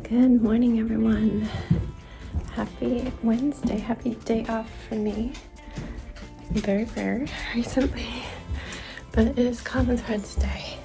Good morning, everyone. Happy Wednesday. Happy day off for me. Very rare recently, but it is Common Threads Day.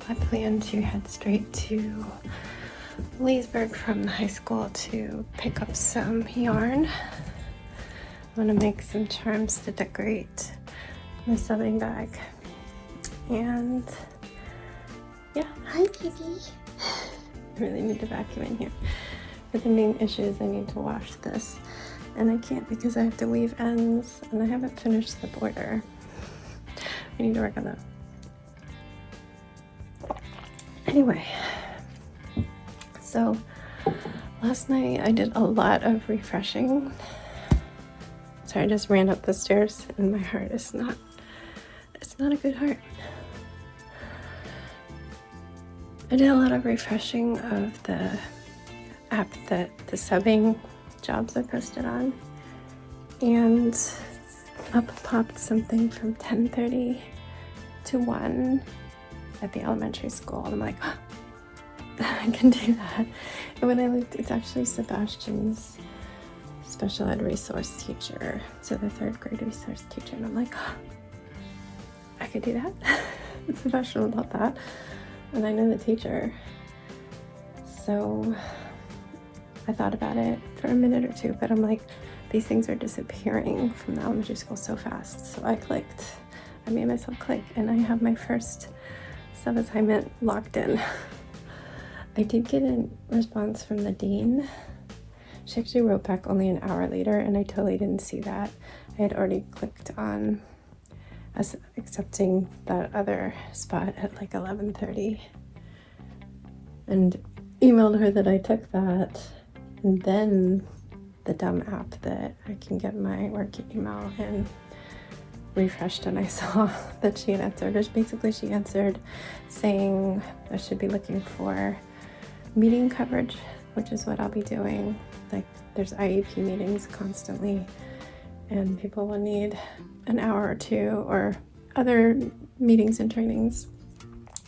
I plan to head straight to Leesburg from the high school to pick up some yarn. I want to make some charms to decorate my sewing bag. And yeah, hi, baby. I really need to vacuum in here. But the main issue is I need to wash this. And I can't because I have to weave ends and I haven't finished the border. I need to work on that. Anyway, so last night I did a lot of refreshing. So I just ran up the stairs and my heart is not, it's not a good heart. I did a lot of refreshing of the app that the subbing jobs are posted on, and up popped something from 10:30 to 1 at the elementary school. And I'm like, oh, I can do that. And when I looked, it's actually Sebastian's special ed resource teacher, so the 3rd grade resource teacher. And I'm like, oh, I could do that. Sebastian will help that. And I know the teacher, so I thought about it for a minute or two, but I'm like, these things are disappearing from the elementary school so fast. So I made myself click, and I have my first sub assignment locked in. I did get a response from the dean. She actually wrote back only an hour later, and I totally didn't see that. I had already clicked on as accepting that other spot at like 11:30 and emailed her that I took that, and then the dumb app that I can get my work email and refreshed, and I saw that she had answered. Basically she answered saying I should be looking for meeting coverage, which is what I'll be doing. Like, there's IEP meetings constantly and people will need an hour or two, or other meetings and trainings.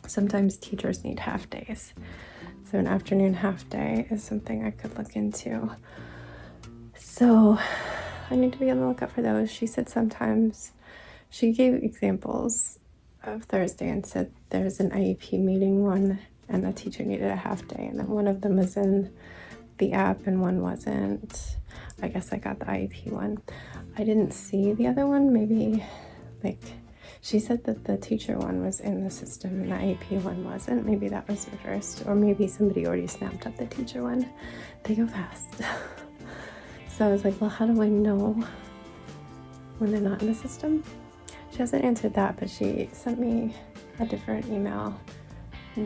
Sometimes teachers need half days. So an afternoon half day is something I could look into. So I need to be on the lookout for those. She said sometimes, she gave examples of Thursday and said there's an IEP meeting one and the teacher needed a half day, and then one of them was in the app and one wasn't. I guess I got the IEP one. I didn't see the other one. Maybe, like, she said that the teacher one was in the system and the IEP one wasn't. Maybe that was reversed, or maybe somebody already snapped up the teacher one. They go fast. So I was like, well, how do I know when they're not in the system? She hasn't answered that, but she sent me a different email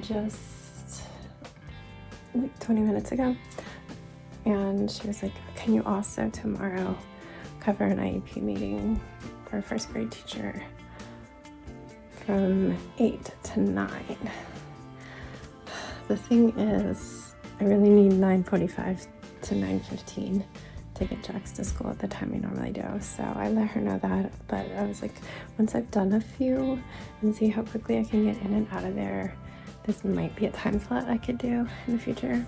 just like 20 minutes ago. And she was like, can you also tomorrow cover an IEP meeting for a 1st grade teacher from 8 to 9? The thing is, I really need 9:45 to 9:15 to get Jax to school at the time I normally do. So I let her know that, but I was like, once I've done a few and see how quickly I can get in and out of there, this might be a time slot I could do in the future.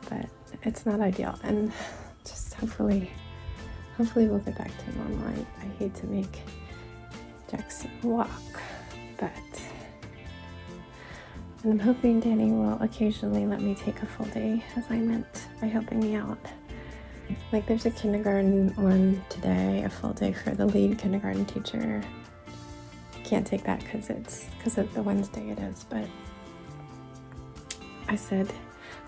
But it's not ideal, and just hopefully we'll get back to normal. I hate to make Jackson walk, but I'm hoping Danny will occasionally let me take a full day assignment by helping me out. Like, there's a kindergarten one today, a full day for the lead kindergarten teacher. Can't take that because of the Wednesday it is, but I said,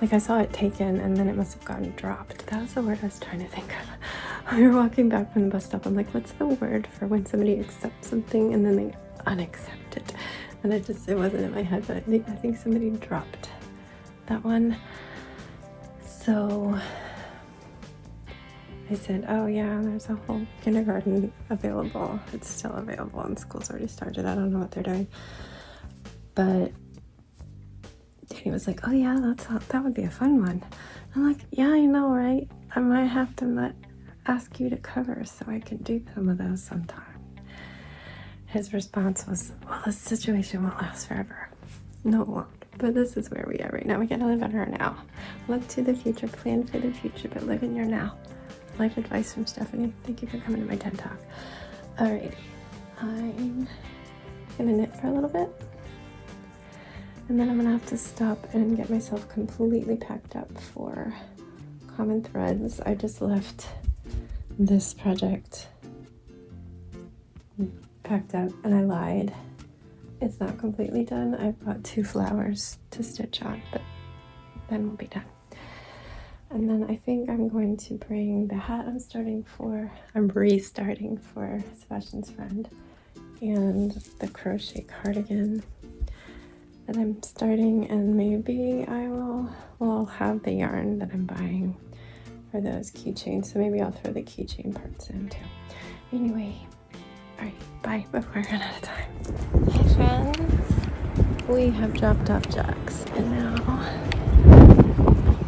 like, I saw it taken and then it must have gotten dropped. That was the word I was trying to think of. We were walking back from the bus stop. I'm like, what's the word for when somebody accepts something and then they unaccept it? And it wasn't in my head, but I think somebody dropped that one. So I said, oh yeah, there's a whole kindergarten available. It's still available and school's already started. I don't know what they're doing. But Danny was like, oh yeah, that would be a fun one. I'm like, yeah, I know, right? I might have to ask you to cover so I can do some of those sometime. His response was, well, this situation won't last forever. No, it won't. But this is where we are right now. We gotta live in our now. Look to the future, plan for the future, but live in your now. Life advice from Stephanie. Thank you for coming to my TED Talk. Alrighty, I'm gonna knit for a little bit. And then I'm gonna have to stop and get myself completely packed up for Common Threads. I just left this project packed up and I lied. It's not completely done. I've got 2 flowers to stitch on, but then we'll be done. And then I think I'm going to bring the hat I'm restarting for Sebastian's friend, and the crochet cardigan that I'm starting, and maybe I will have the yarn that I'm buying for those keychains, so maybe I'll throw the keychain parts in too. Anyway, alright, bye before I run out of time. Hey friends, we have dropped off Jax, and now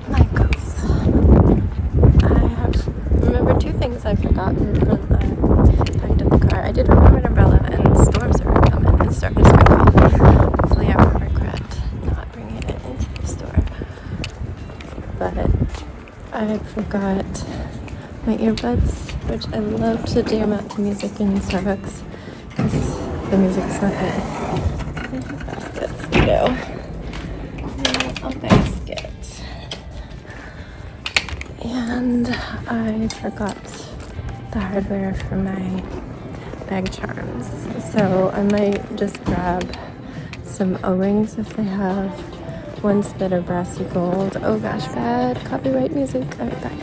life goes. Remember 2 things I've forgotten when I packed up the car. I did remember an umbrella, and storms are coming. It's starting to sprinkle. Hopefully I won't regret not bringing it into the store. But I forgot my earbuds, which I love to jam out to music in Starbucks because the music's so good. There's a basket, you know. A basket. And I forgot the hardware for my bag charms, so I might just grab some O-rings if they have ones that are brassy gold. Oh gosh, bad copyright music. Alright, bye.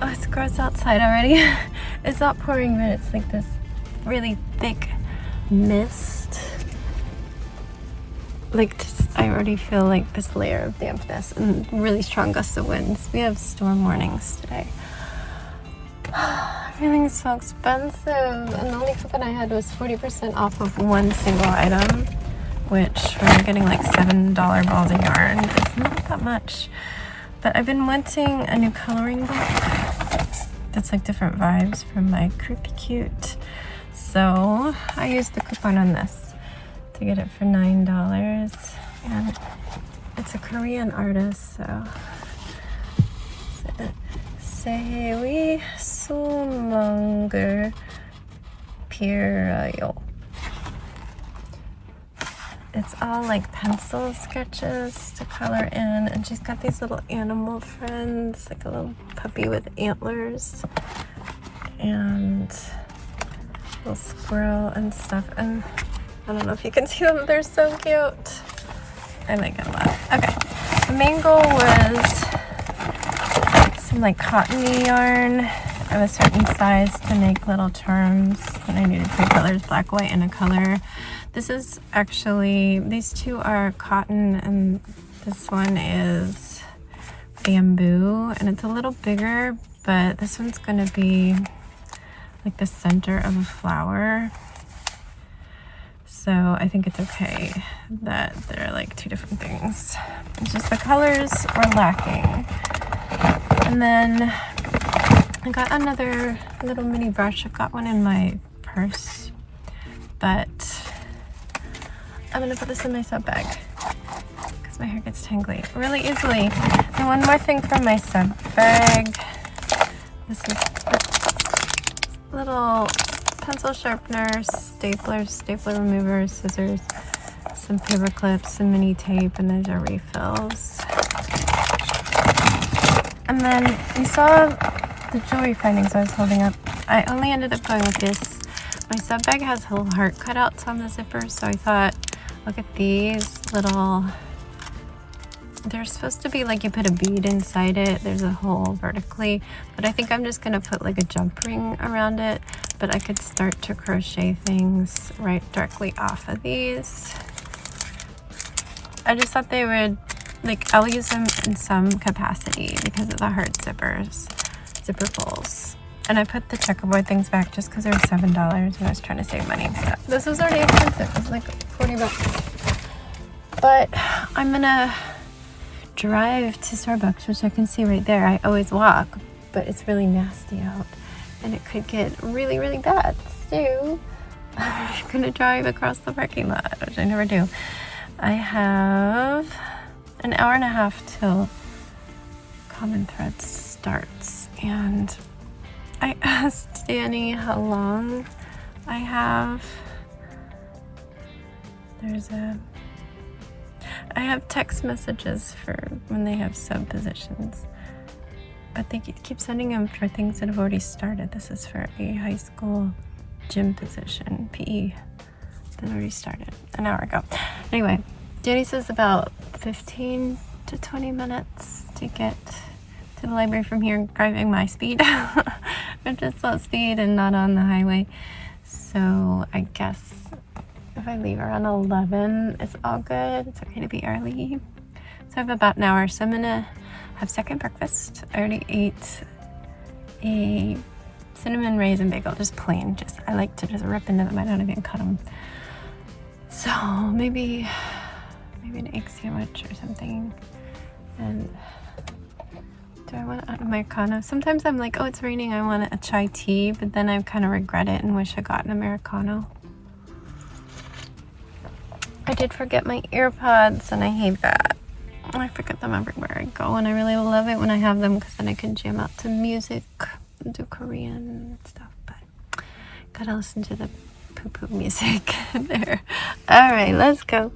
Oh, it's gross outside already. It's not pouring, but it's like this really thick mist. Like, I already feel like this layer of dampness and really strong gusts of winds. We have storm warnings today. Everything's so expensive, and the only coupon I had was 40% off of one single item, which when you're getting like $7 balls of yarn, it's not that much. But I've been wanting a new coloring book that's like different vibes from my Creepy Cute. So I used the coupon on this to get it for $9, and it's a Korean artist, so Sewi Sumongur Pirayo. It's all like pencil sketches to color in, and she's got these little animal friends, like a little puppy with antlers and a little squirrel and stuff, and I don't know if you can see them, they're so cute. I like it a lot. Okay, the main goal was some like cottony yarn of a certain size to make little charms, and I needed 3 colors, black, white, and a color. This is actually, these 2 are cotton, and this one is bamboo, and it's a little bigger, but this one's gonna be like the center of a flower. So I think it's okay that they're like 2 different things. It's just the colors were lacking. And then I got another little mini brush. I've got one in my purse, but I'm gonna put this in my sub bag because my hair gets tangly really easily. And one more thing from my sub bag. This is a little pencil sharpener, staplers, stapler removers, scissors, some paper clips, some mini tape, and those are refills. And then you saw the jewelry findings I was holding up. I only ended up going with this. My sub bag has little heart cutouts on the zipper, so I thought, look at these little, they're supposed to be like you put a bead inside it. There's a hole vertically, but I think I'm just gonna put like a jump ring around it, but I could start to crochet things right directly off of these. I just thought they would, like, I'll use them in some capacity because of the heart zipper pulls. And I put the checkerboard things back just because they were $7 and I was trying to save money. So this was already expensive. It was like 40 bucks. But I'm gonna drive to Starbucks, which I can see right there. I always walk, but it's really nasty out and it could get really, really bad. So I'm gonna drive across the parking lot, which I never do. I have an hour and a half till Common Thread starts, and I asked Danny how long I have. I have text messages for when they have sub positions, but they keep sending them for things that have already started. This is for a high school gym position, PE, that already started an hour ago. Anyway, Danny says about 15 to 20 minutes to get to the library from here, driving my speed, which is slow speed and not on the highway. So I guess if I leave around 11, it's all good. It's okay to be early. So I have about an hour. So I'm gonna have second breakfast. I already ate a cinnamon raisin bagel, just plain. I like to just rip into them. I don't even cut them. So maybe an egg sandwich or something. And do I want an Americano? Sometimes I'm like, oh, it's raining, I want a chai tea, but then I kind of regret it and wish I got an Americano. I did forget my earpods, and I hate that. I forget them everywhere I go, and I really love it when I have them because then I can jam out to music and do Korean and stuff, but gotta listen to the poo-poo music there. All right, let's go.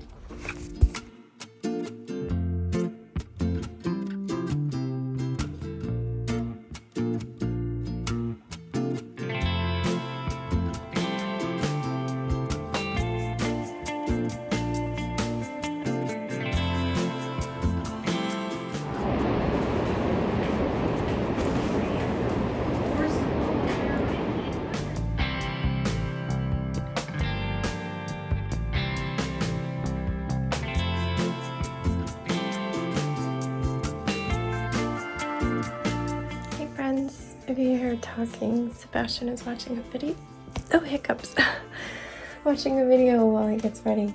If you hear talking, Sebastian is watching a video. Oh, hiccups. Watching a video while he gets ready.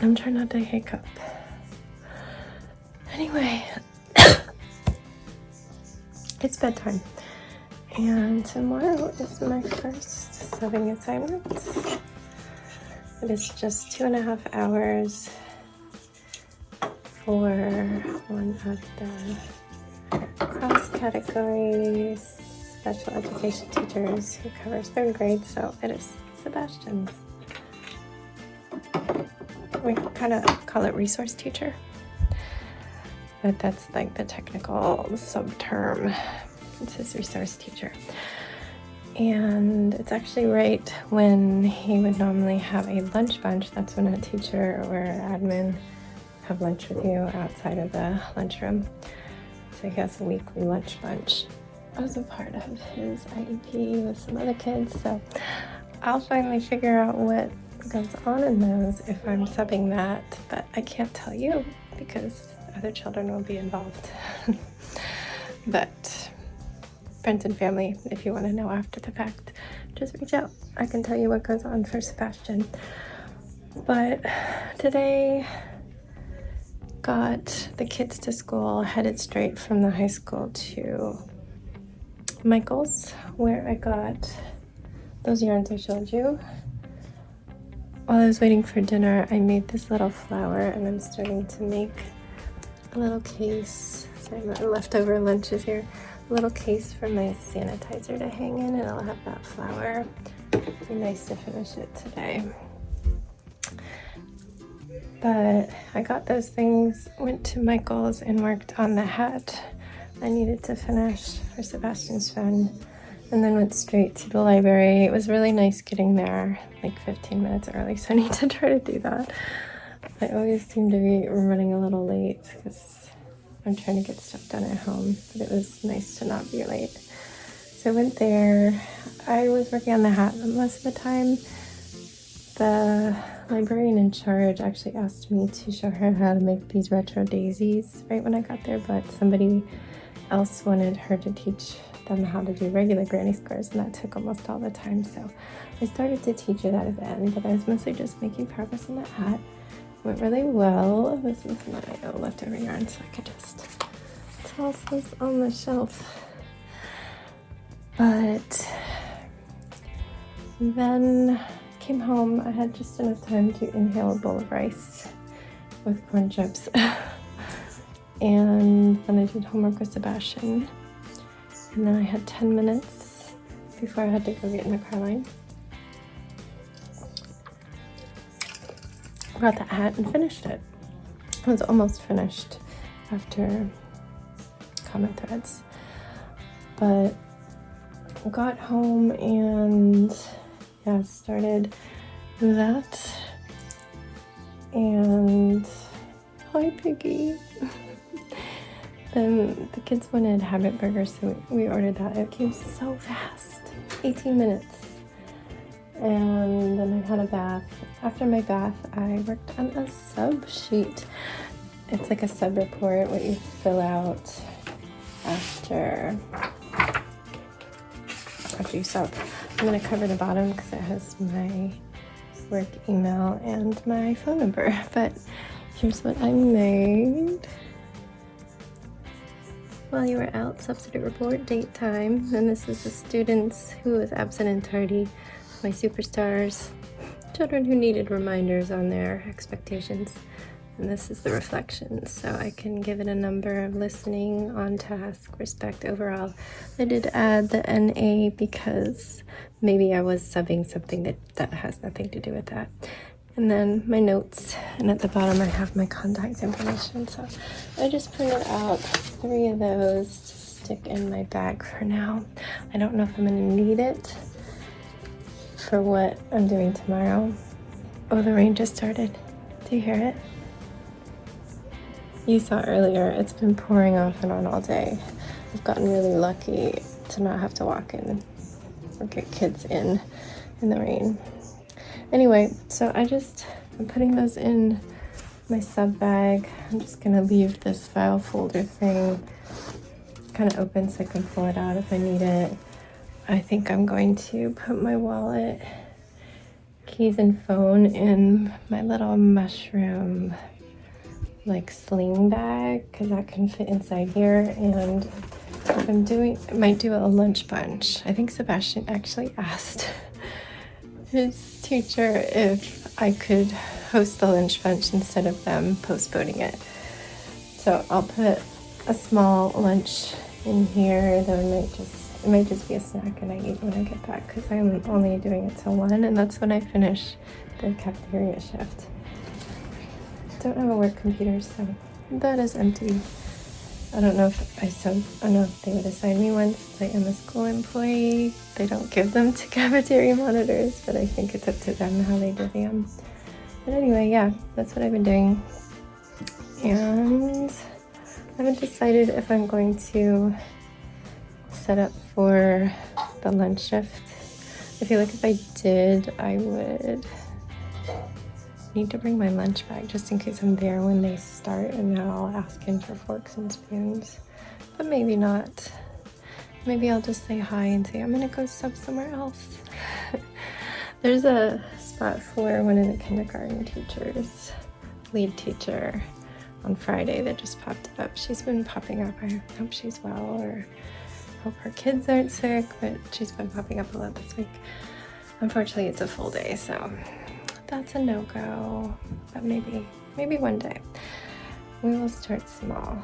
I'm trying not to hiccup. Anyway, it's bedtime. And tomorrow is my first subbing assignment. It is just 2.5 hours for one of the cross-category special education teachers who covers 3rd grade, so it is Sebastian's. We kind of call it resource teacher, but that's like the technical sub-term. It's his resource teacher. And it's actually right when he would normally have a lunch bunch. That's when a teacher or admin have lunch with you outside of the lunchroom. So he has a weekly lunch bunch as a part of his IEP with some other kids. So I'll finally figure out what goes on in those if I'm subbing that, but I can't tell you because other children will be involved. But friends and family, if you want to know after the fact, just reach out. I can tell you what goes on for Sebastian. But today got the kids to school, headed straight from the high school to Michael's, where I got those yarns I showed you. While I was waiting for dinner, I made this little flower, and I'm starting to make a little case. Sorry, my leftover lunch is here. A little case for my sanitizer to hang in, and I'll have that flower. It'd be nice to finish it today. But I got those things, went to Michael's and worked on the hat I needed to finish for Sebastian's friend, and then went straight to the library. It was really nice getting there like 15 minutes early, so I need to try to do that. I always seem to be running a little late because I'm trying to get stuff done at home, but it was nice to not be late. So I went there. I was working on the hat most of the time. The librarian in charge actually asked me to show her how to make these retro daisies right when I got there, but somebody else wanted her to teach them how to do regular granny squares, and that took almost all the time. So I started to teach her that at the end, but I was mostly just making progress on that hat. It went really well. This is my leftover yarn, so I could just toss this on the shelf. But Then came home. I had just enough time to inhale a bowl of rice with corn chips. And then I did homework with Sebastian. And then I had 10 minutes before I had to go get in the car line. Brought the hat and finished it. I was almost finished after comment threads. But got home and started that. And hi Piggy. Then the kids wanted habit burgers, so we ordered that. It came so fast, 18 minutes. And then I had a bath. After my bath, I worked on a sub sheet. It's like a sub report, what you fill out after you sub. I'm gonna cover the bottom because it has my work email and my phone number. But here's what I made. While you were out, substitute report, date, time. And this is the students who was absent and tardy, my superstars, children who needed reminders on their expectations. And this is the reflections, so I can give it a number of listening, on task, respect overall. I did add the NA because maybe I was subbing something that has nothing to do with that. And then my notes, and at the bottom I have my contact information. So I just printed out 3 of those to stick in my bag for now. I don't know if I'm gonna need it for what I'm doing tomorrow. Oh, the rain just started. Do you hear it? You saw earlier, it's been pouring off and on all day. I've gotten really lucky to not have to walk in or get kids in the rain. Anyway, so I'm putting those in my sub bag. I'm just gonna leave this file folder thing kind of open so I can pull it out if I need it. I think I'm going to put my wallet, keys, and phone in my little mushroom sling bag because that can fit inside here. And what I'm doing, I might do a lunch bunch. I think Sebastian actually asked his teacher if I could host the lunch bunch instead of them postponing it. So I'll put a small lunch in here, though it might just be a snack and I eat when I get back because I'm only doing it till 1 and that's when I finish the cafeteria shift. Don't have a work computer, so that is empty. I don't know if they would assign me one since I am a school employee. They don't give them to cafeteria monitors, but I think it's up to them how they divvy them. But anyway, yeah, that's what I've been doing. And I haven't decided if I'm going to set up for the lunch shift. I feel like if I did, I would need to bring my lunch bag just in case I'm there when they start and then I'll ask him for forks and spoons. But maybe not. Maybe I'll just say hi and say I'm gonna go sub somewhere else. There's a spot for one of the kindergarten teachers, lead teacher, on Friday that just popped up. She's been popping up. I hope she's well or hope her kids aren't sick, but she's been popping up a lot this week. Unfortunately, it's a full day, so that's a no-go, but maybe one day. We will start small.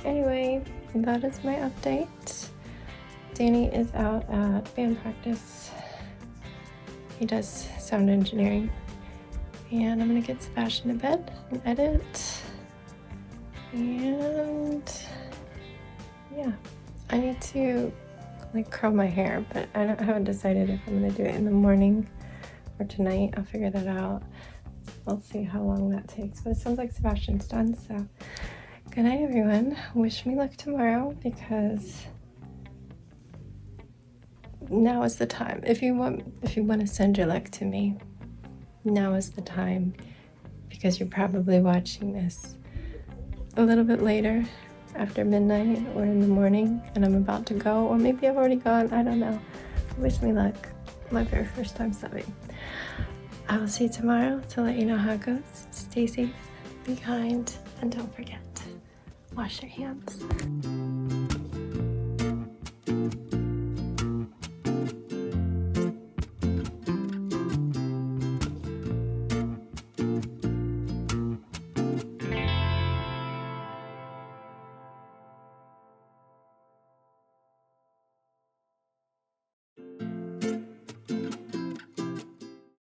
Anyway, that is my update. Danny is out at band practice. He does sound engineering. And I'm gonna get Sebastian to bed and edit. And yeah, I need to curl my hair, but I haven't decided if I'm gonna do it in the morning or tonight. I'll figure that out. We'll see how long that takes, but it sounds like Sebastian's done, so good night everyone. Wish me luck tomorrow because now is the time. If you want to send your luck to me, now is the time, because you're probably watching this a little bit later after midnight or in the morning and I'm about to go, or maybe I've already gone, I don't know. Wish me luck. My very first time subbing. I will see you tomorrow to let you know how it goes. Stay safe, be kind, and don't forget, wash your hands.